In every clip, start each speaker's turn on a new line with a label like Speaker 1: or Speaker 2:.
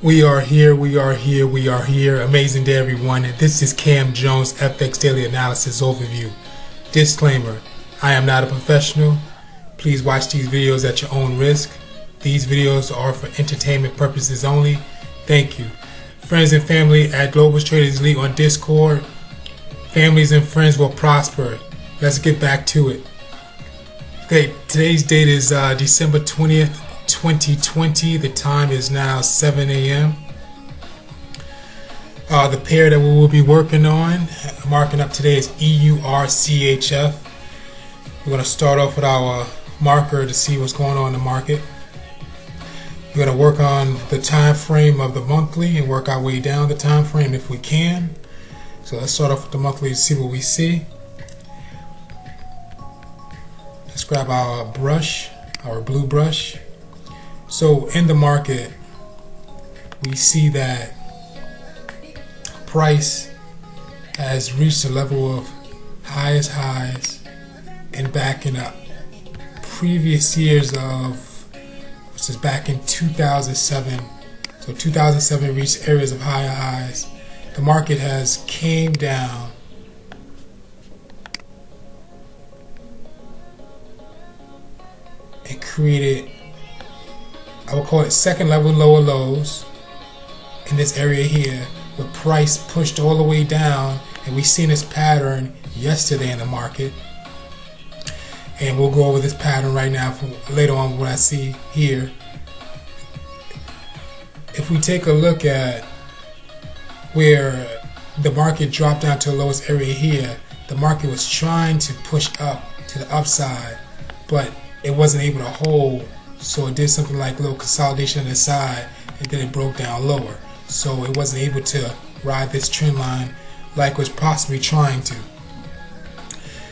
Speaker 1: We are here, we are here, we are here. Amazing day, everyone. This is Cam Jones, FX Daily Analysis Overview. Disclaimer, I am not a professional. Please watch these videos at your own risk. These videos are for entertainment purposes only. Thank you. Friends and family at Global Traders Elite on Discord. Families and friends will prosper. Let's get back to it. Okay, today's date is December 20th. 2020. The time is now 7 a.m. The pair that we will be working on, marking up today, is EUR CHF. We're going to start off with our marker to see what's going on in the market. We're going to work on the time frame of the monthly and work our way down the time frame if we can. So let's start off with the monthly to see what we see. Let's grab our brush, our blue brush. So in the market, we see that price has reached a level of highest highs and backing up. Previous years which is back in 2007. So 2007 reached areas of higher highs. The market has came down and created, I would call it second level lower lows in this area here, with price pushed all the way down, and we've seen this pattern yesterday in the market, and we'll go over this pattern right now for later on what I see here. If we take a look at where the market dropped down to the lowest area here, the market was trying to push up to the upside, but it wasn't able to hold. So it did something like a little consolidation on the side, and then it broke down lower. So it wasn't able to ride this trend line like it was possibly trying to.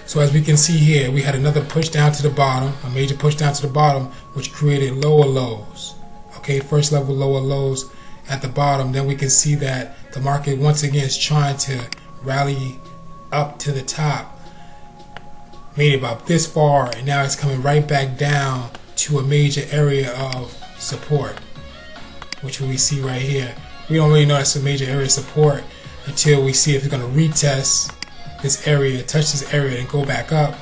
Speaker 1: So as we can see here, we had another push down to the bottom, a major push down to the bottom, which created lower lows. Okay, first level lower lows at the bottom. Then we can see that the market once again is trying to rally up to the top. Made it about this far, and now it's coming right back down to a major area of support, which we see right here. We don't really know that's a major area of support until we see if it's going to retest this area, touch this area, and go back up,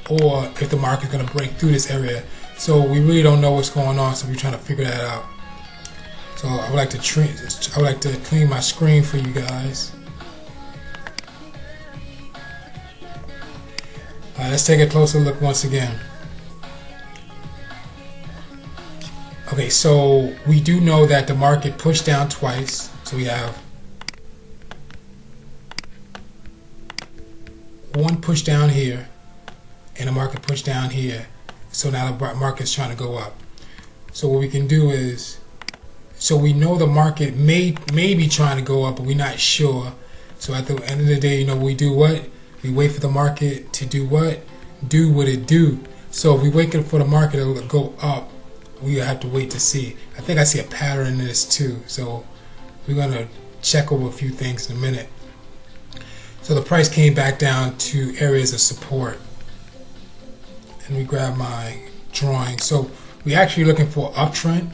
Speaker 1: or if the market's going to break through this area. So we really don't know what's going on, so we're trying to figure that out. So I would like to clean my screen for you guys. Let's take a closer look once again. Okay, so we do know that the market pushed down twice. So we have one push down here and the market pushed down here. So now the market's trying to go up. So what we can do is, so we know the market may be trying to go up, but we're not sure. So at the end of the day, we do what? We wait for the market to do what? Do what it do. So if we wait for the market to go up, we have to wait to see. I think I see a pattern in this too, so we're going to check over a few things in a minute. So the price came back down to areas of support, and we grab my drawing. So we're actually looking for uptrend.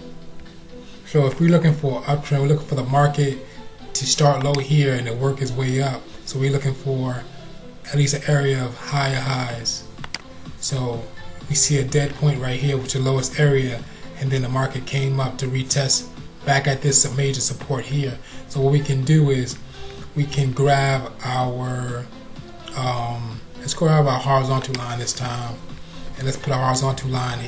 Speaker 1: So if we're looking for uptrend, we're looking for the market to start low here and to work its way up. So we're looking for at least an area of higher highs. So we see a dead point right here, which is the lowest area, and then the market came up to retest back at this major support here. So what we can do is we can grab our let's grab our horizontal line this time, and let's put our horizontal line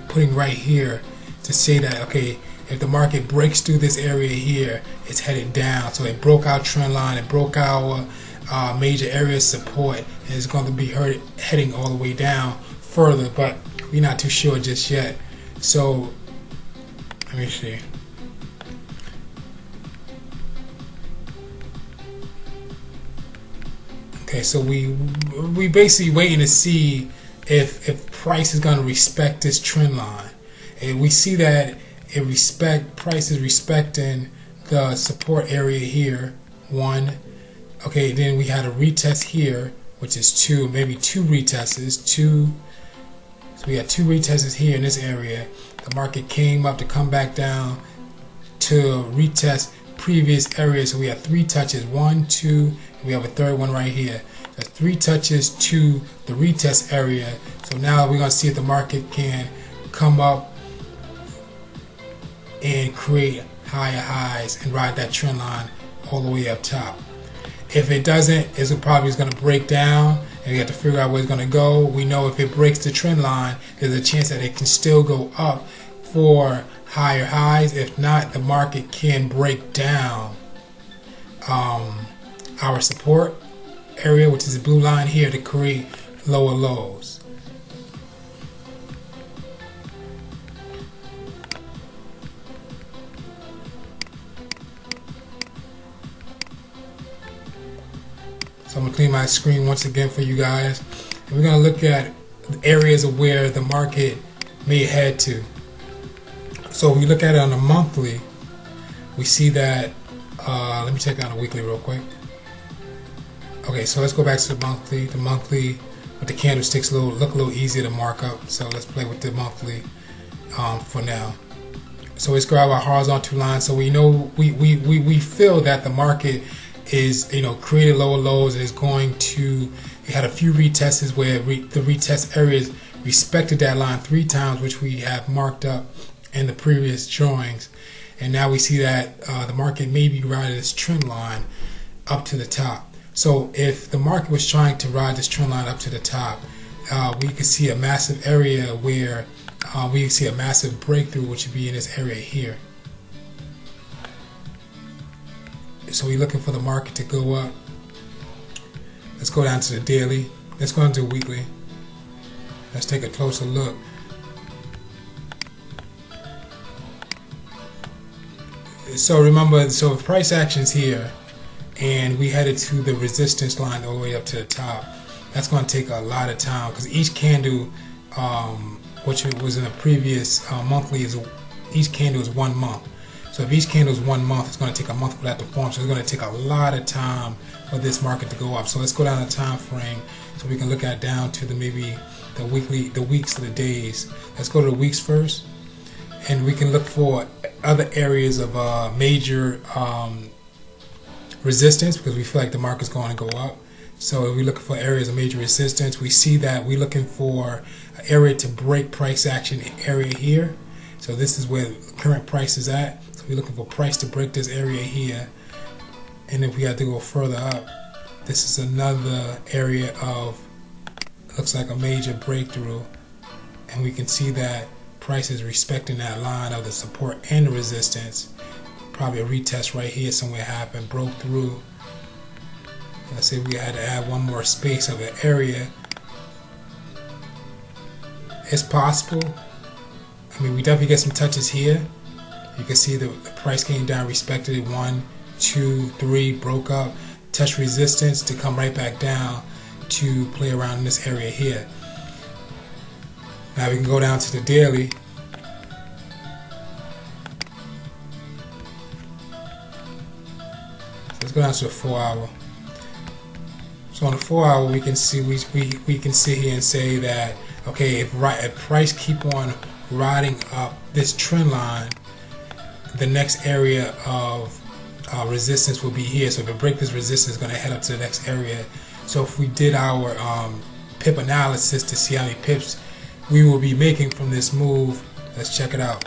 Speaker 1: putting right here to say that, okay, if the market breaks through this area here, it's headed down. So it broke our trend line, it broke our major area of support, and it's going to be heading all the way down further, but we're not too sure just yet. So let me see. Okay, so we basically waiting to see if price is going to respect this trend line, and we see that price is respecting the support area here, 1. Okay, then we had a retest here, which is 2, maybe 2 retests, 2. So we had 2 retests here in this area. The market came up to come back down to retest previous areas. So we have 3 touches, 1, 2, and we have a third one right here. That's 3 touches to the retest area. So now we're going to see if the market can come up and create higher highs and ride that trend line all the way up top. If it doesn't, it's probably going to break down, and we have to figure out where it's going to go. We know if it breaks the trend line, there's a chance that it can still go up for higher highs. If not, the market can break down our support area, which is the blue line here, to create lower lows. So I'm going to clean my screen once again for you guys. And we're going to look at areas of where the market may head to. So if we look at it on a monthly, we see that, let me check out a weekly real quick. Okay, so let's go back to the monthly. The monthly with the candlesticks look a little easier to mark up. So let's play with the monthly for now. So let's grab our horizontal line. So we know we feel that the market is, created lower lows and is going to, we had a few retests where the retest areas respected that line 3 times, which we have marked up in the previous drawings. And now we see that the market may be riding this trend line up to the top. So if the market was trying to ride this trend line up to the top, we could see a massive area where we can see a massive breakthrough, which would be in this area here. So we're looking for the market to go up. Let's go down to the daily. Let's go into the weekly. Let's take a closer look. So remember, so if price action's here and we headed to the resistance line all the way up to the top, that's going to take a lot of time, because each candle, which was in the previous monthly, each candle is 1 month. So if each candle is 1 month, it's going to take a month for that to form. So it's going to take a lot of time for this market to go up. So let's go down the time frame so we can look at down to maybe the weekly, the weeks, or the days. Let's go to the weeks first, and we can look for other areas of major resistance, because we feel like the market's going to go up. So if we're looking for areas of major resistance, we see that we're looking for an area to break price action area here. So this is where the current price is at. So we're looking for price to break this area here. And if we have to go further up, this is another area of, looks like a major breakthrough. And we can see that price is respecting that line of the support and the resistance. Probably a retest right here somewhere happened, broke through. Let's say we had to add one more space of an area. It's possible. I mean, we definitely get some touches here. You can see the price came down, respected it, 1, 2, 3, broke up, touched resistance to come right back down to play around in this area here. Now we can go down to the daily. So let's go down to the 4-hour. So on the 4-hour, we can see we can sit here and say that, okay, if price keep on riding up this trend line, the next area of resistance will be here. So if it breaks this resistance, it's going to head up to the next area. So if we did our pip analysis to see how many pips we will be making from this move, let's check it out.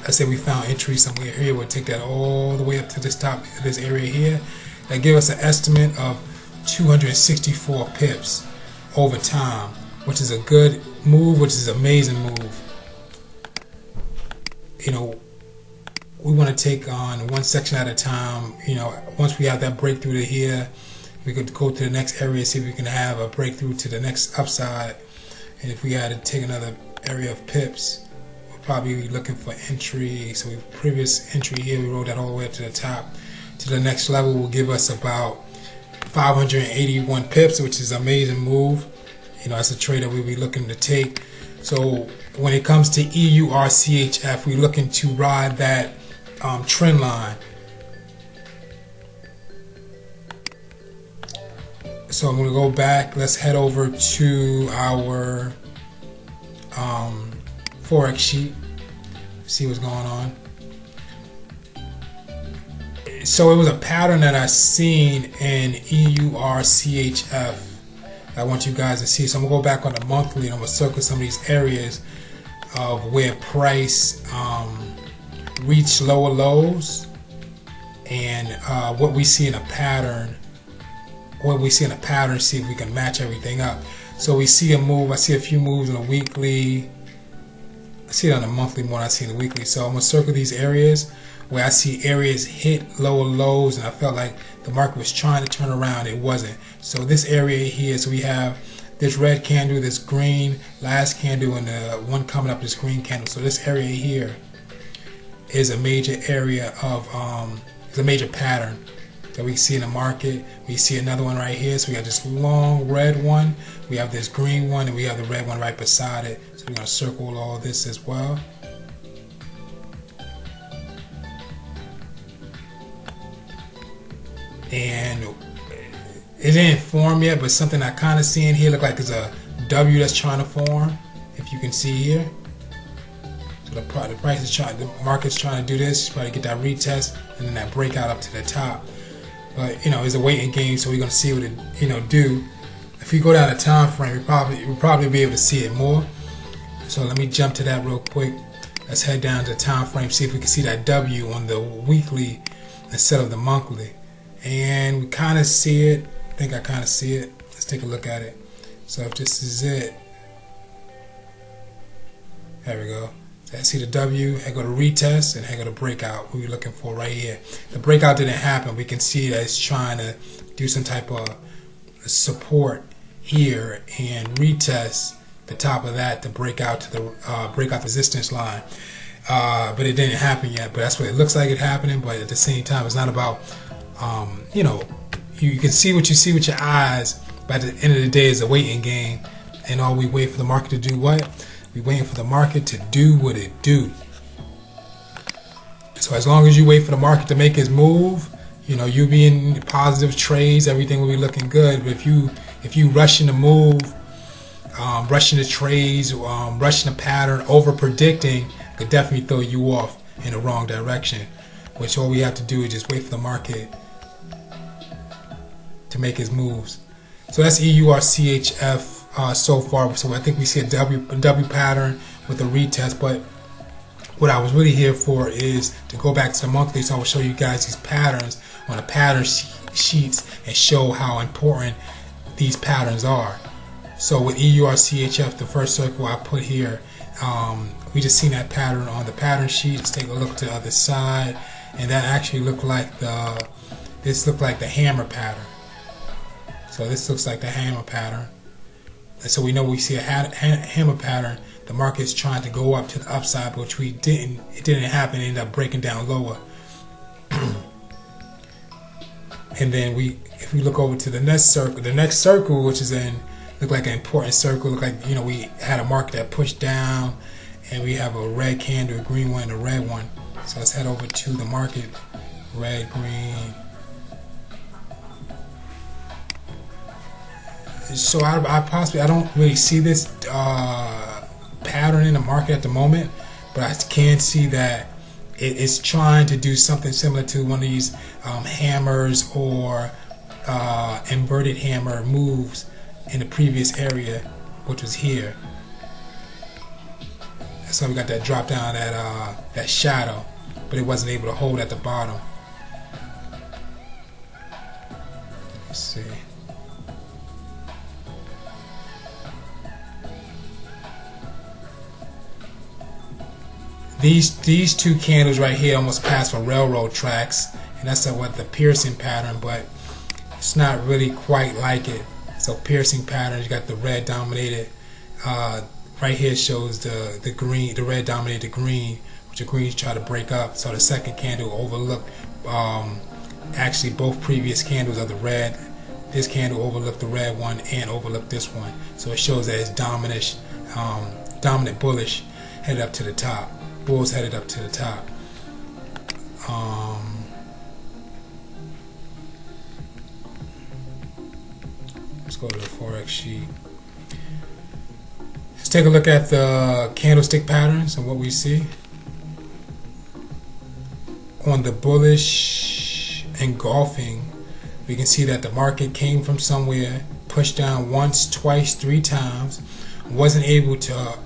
Speaker 1: Let's say we found entry somewhere here. We'll take that all the way up to this top, this area here. That give us an estimate of 264 pips over time, which is a good move, which is an amazing move. You know, we want to take on one section at a time. You know, once we have that breakthrough to here, we could go to the next area, see if we can have a breakthrough to the next upside. And if we had to take another area of pips, we'll probably be looking for entry. So previous entry here, we rolled that all the way up to the top. To the next level will give us about 581 pips, which is an amazing move. You know, that's a trade that we'll be looking to take. So when it comes to EUR CHF, we're looking to ride that trend line. So I'm going to go back. Let's head over to our Forex sheet, see what's going on. So it was a pattern that I seen in EUR CHF. I want you guys to see. So I'm gonna go back on the monthly and I'm gonna circle some of these areas of where price reached lower lows, and what we see in a pattern. See if we can match everything up. So we see a move. I see a few moves on a weekly. I see it on a monthly more than I see in the weekly. So I'm gonna circle these areas where I see areas hit lower lows, and I felt like the market was trying to turn around. It wasn't. So this area here, so we have this red candle, this green last candle, and the one coming up, this green candle. So this area here is a major area of it's a major pattern that we see in the market. We see another one right here. So we got this long red one, we have this green one, and we have the red one right beside it. So we're going to circle all this as well. And it didn't form yet, but something I kind of see in here look like it's a W that's trying to form, if you can see here. So the price is trying, the market's trying to do this, try to get that retest and then that breakout up to the top. But you know, it's a waiting game, so we're gonna see what it do. If you go down the time frame, you'll probably be able to see it more. So let me jump to that real quick. Let's head down to the time frame, see if we can see that W on the weekly instead of the monthly. And we kind of see it. I think I kind of see it. Let's take a look at it. So if this is it, there we go. So I see the W, I go to retest, and I go to breakout. What we're looking for right here. The breakout didn't happen. We can see that it's trying to do some type of support here and retest the top of that to break out to the breakout resistance line. But it didn't happen yet. But that's what it looks like it happening. But at the same time, it's not about you know, you can see what you see with your eyes, but at the end of the day, it's a waiting game, and all we wait for the market to do what? We waiting for the market to do what it do. So as long as you wait for the market to make its move, you know, you be in positive trades, everything will be looking good. But if you rushing the move, rushing the trades, rushing the pattern, over predicting, could definitely throw you off in the wrong direction. Which all we have to do is just wait for the market to make its moves. So that's EUR CHF so far. So I think we see a W pattern with a retest. But what I was really here for is to go back to the monthly. So I will show you guys these patterns on the pattern sheets and show how important these patterns are. So with EUR CHF, the first circle I put here, we just seen that pattern on the pattern sheet. Let's take a look to the other side, and that actually looked like this looked like the hammer pattern. So this looks like the hammer pattern. And so we know we see a hammer pattern. The market's trying to go up to the upside, which it didn't happen. It ended up breaking down lower. And then if we look over to the next circle, which is look like an important circle. Look like, you know, we had a market that pushed down, and we have a red candle, a green one, and a red one. So let's head over to the market. Red, green. So I don't really see this pattern in the market at the moment, but I can see that it's trying to do something similar to one of these hammers or inverted hammer moves in the previous area, which was here. So we got that drop down, that shadow, but it wasn't able to hold at the bottom. Let's see. These two candles right here almost pass for railroad tracks, and that's what the piercing pattern, but it's not really quite like it. So piercing pattern, you got the red dominated. Right here shows the green, the red dominated the green, which the greens try to break up. So the second candle overlooked actually both previous candles of the red. This candle overlooked the red one and overlooked this one. So it shows that it's dominant bullish, headed up to the top. Bulls headed up to the top. Let's go to the Forex sheet. Let's take a look at the candlestick patterns and what we see. On the bullish engulfing, we can see that the market came from somewhere, pushed down once, twice, 3 times, wasn't able to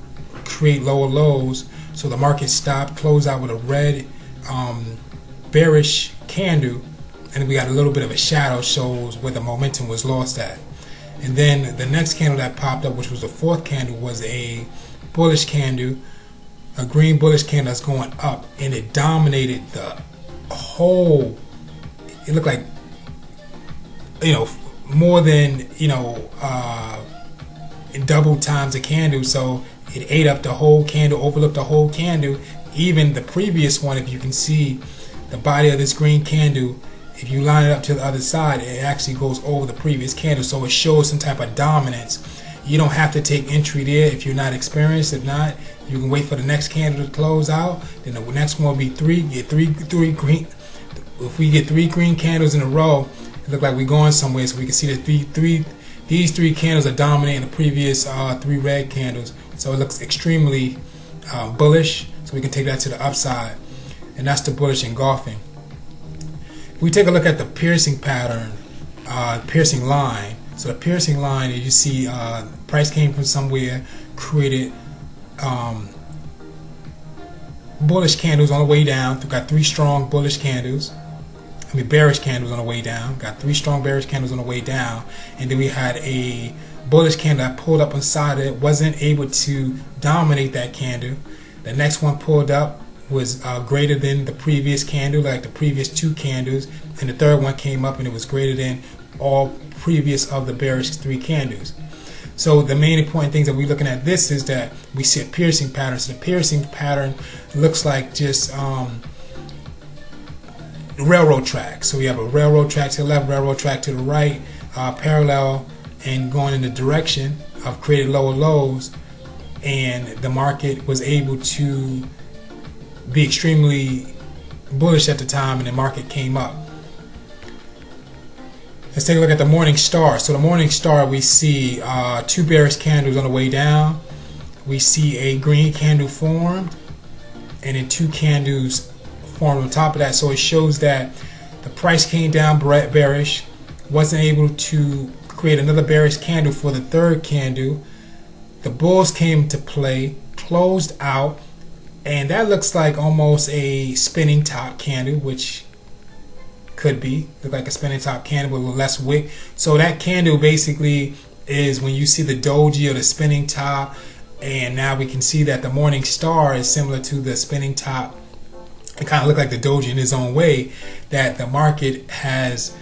Speaker 1: create lower lows, so the market stopped, closed out with a red bearish candle, and we got a little bit of a shadow, shows where the momentum was lost at. And then the next candle that popped up, which was the 4th candle, was a bullish candle, a green bullish candle that's going up, and it dominated the whole. It looked like, more than double times the candle. So it ate up the whole candle, overlooked the whole candle. Even the previous one, if you can see the body of this green candle, if you line it up to the other side, it actually goes over the previous candle. So it shows some type of dominance. You don't have to take entry there if you're not experienced. If not, you can wait for the next candle to close out. Then the next one will be 3. Get three green. If we get 3 green candles in a row, it look like we're going somewhere. So we can see that these 3 candles are dominating the previous 3 red candles. So it looks extremely bullish. So we can take that to the upside, and that's the bullish engulfing. If we take a look at the piercing pattern, piercing line. So the piercing line, as you see, price came from somewhere, created bullish candles on the way down. We've got 3 strong bullish candles. Bearish candles on the way down. Got 3 strong bearish candles on the way down, and then we had a bullish candle that pulled up inside it, wasn't able to dominate that candle. The next one pulled up, was greater than the previous candle, like the previous 2 candles, and the third one came up and it was greater than all previous of the bearish 3 candles. So the main important things that we're looking at this is that we see a piercing pattern. So the piercing pattern looks like just railroad track. So we have a railroad track to the left, railroad track to the right, parallel and going in the direction of creating lower lows, and the market was able to be extremely bullish at the time, and the market came up. Let's take a look at the morning star. So the morning star, we see 2 bearish candles on the way down. We see a green candle formed, and then 2 candles formed on top of that. So it shows that the price came down bearish, wasn't able to create another bearish candle for the 3rd candle. The bulls came to play, closed out, and that looks like almost a spinning top candle, which could be look like a spinning top candle with less wick. So that candle basically is when you see the doji or the spinning top, and now we can see that the morning star is similar to the spinning top. It kind of look like the doji in its own way, that the market has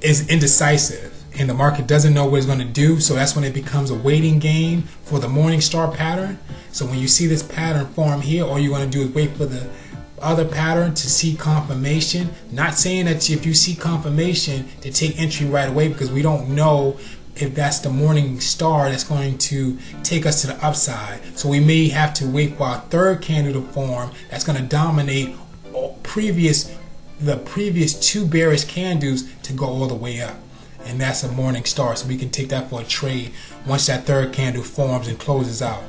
Speaker 1: is indecisive, and the market doesn't know what it's going to do. So that's when it becomes a waiting game for the morning star pattern. So when you see this pattern form here, all you want to do is wait for the other pattern to see confirmation. Not saying that if you see confirmation to take entry right away, because we don't know if that's the morning star that's going to take us to the upside. So we may have to wait for our 3rd candle to form that's going to dominate the previous 2 bearish candles to go all the way up, and that's a morning star. So we can take that for a trade once that 3rd candle forms and closes out.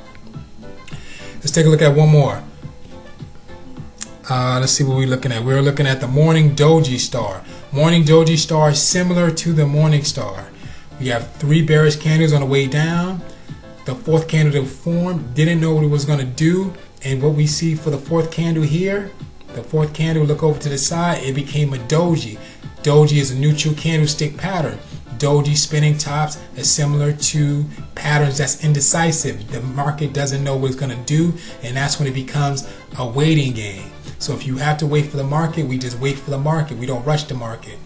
Speaker 1: Let's take a look at one more. Let's see what we're looking at. We're looking at the morning doji star. Morning doji star is similar to the morning star. We have 3 bearish candles on the way down. The 4th candle that formed, didn't know what it was going to do, and what we see for the 4th candle here, the 4th candle, look over to the side, it became a doji. Doji is a neutral candlestick pattern. Doji spinning tops is similar to patterns that's indecisive. The market doesn't know what it's going to do, and that's when it becomes a waiting game. So if you have to wait for the market, we just wait for the market. We don't rush the market.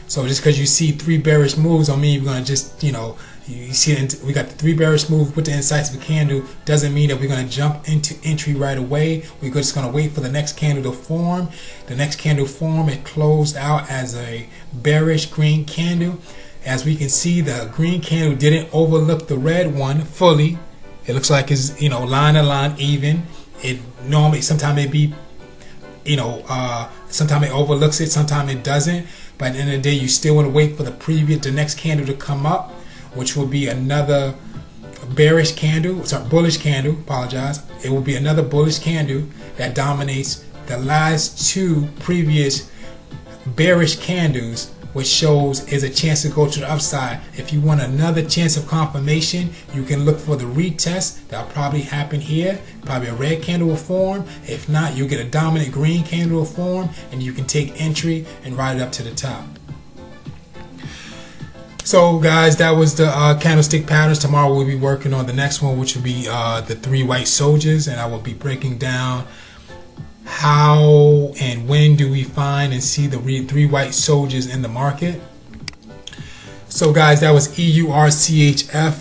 Speaker 1: So just because you see 3 bearish moves don't mean you're going to just, you see we got the 3 bearish moves with the incisive candle, doesn't mean that we're going to jump into entry right away. We're just going to wait for the next candle to form. The next candle formed, it closed out as a bearish green candle. As we can see, the green candle didn't overlook the red one fully. It looks like it's line to line even. It normally sometimes it be sometimes it overlooks it, sometimes it doesn't. But at the end of the day, you still want to wait for the next candle to come up, which will be another bullish candle. It will be another bullish candle that dominates the last two previous bearish candles, which shows is a chance to go to the upside. If you want another chance of confirmation, you can look for the retest. That'll probably happen here. Probably a red candle will form. If not, you'll get a dominant green candle will form, and you can take entry and ride it up to the top. So guys, that was the candlestick patterns. Tomorrow we'll be working on the next one, which will be the three white soldiers, and I will be breaking down how and when do we find and see the three white soldiers in the market. So guys, that was EUR CHF.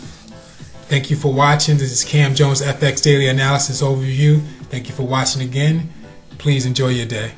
Speaker 1: Thank you for watching. This is Cam Jones FX Daily Analysis Overview. Thank you for watching again. Please enjoy your day.